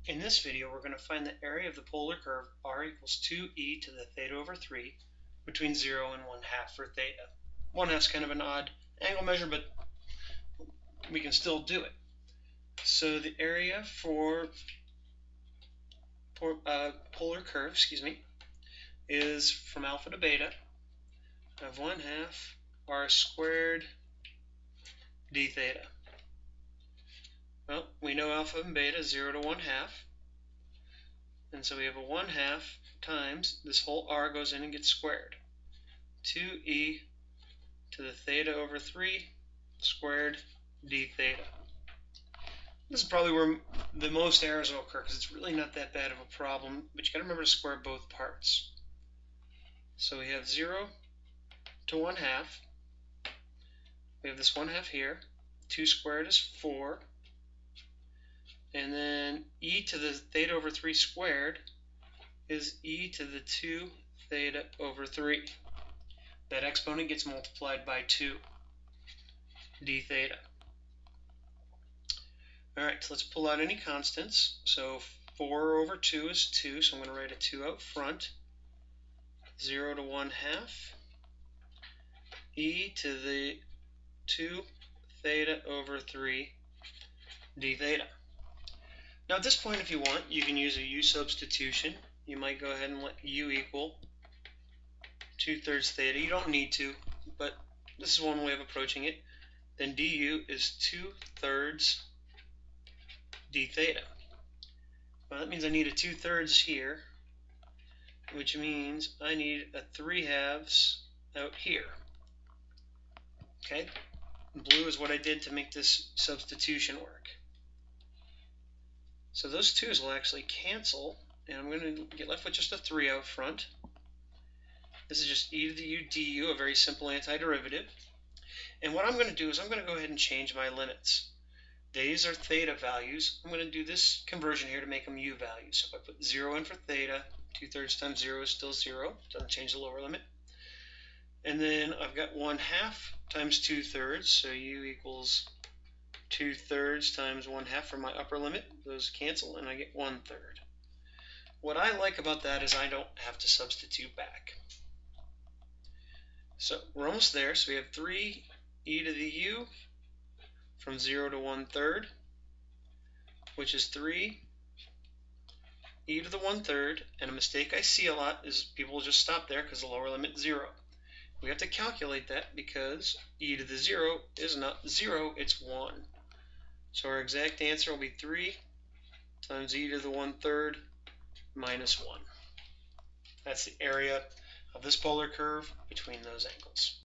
In this video, we're going to find the area of the polar curve r equals 2e to the theta over 3 between 0 and 1/2 for theta. 1/2 is kind of an odd angle measure, but we can still do it. So the area for polar curve, is from alpha to beta of 1/2 r squared d theta. Well, we know alpha and beta is 0 to 1/2. And so we have a 1/2 times this whole r goes in and gets squared. 2e to the theta over 3 squared d theta. This is probably where the most errors will occur because it's really not that bad of a problem, but you got to remember to square both parts. So we have 0 to 1/2. We have this 1/2 here. 2 squared is 4. And then e to the theta over 3 squared is e to the 2 theta over 3. That exponent gets multiplied by 2, d theta. Alright, so let's pull out any constants. So 4 over 2 is 2, so I'm going to write a 2 out front. 0 to 1/2 e to the 2 theta over 3 d theta. Now at this point, if you want, you can use a u substitution. You might go ahead and let u equal 2/3 theta. You don't need to, but this is one way of approaching it. Then du is 2/3 d theta. Well, that means I need a 2/3 here, which means I need a 3/2 out here. Okay? Blue is what I did to make this substitution work. So those 2's will actually cancel, and I'm going to get left with just a 3 out front. This is just e to the u du, a very simple antiderivative. And what I'm going to do is I'm going to go ahead and change my limits. These are theta values. I'm going to do this conversion here to make them u values. So if I put 0 in for theta, 2/3 times 0 is still 0. Doesn't change the lower limit. And then I've got 1/2 times 2/3, so u equals 2/3 times 1/2 for my upper limit. Those cancel, and I get 1/3. What I like about that is I don't have to substitute back. So we're almost there. So we have 3 e to the u from 0 to 1/3, which is 3 e to the 1/3. And a mistake I see a lot is people just stop there because the lower limit is 0. We have to calculate that because e to the 0 is not 0, it's 1. So our exact answer will be 3 times e to the 1/3 minus 1. That's the area of this polar curve between those angles.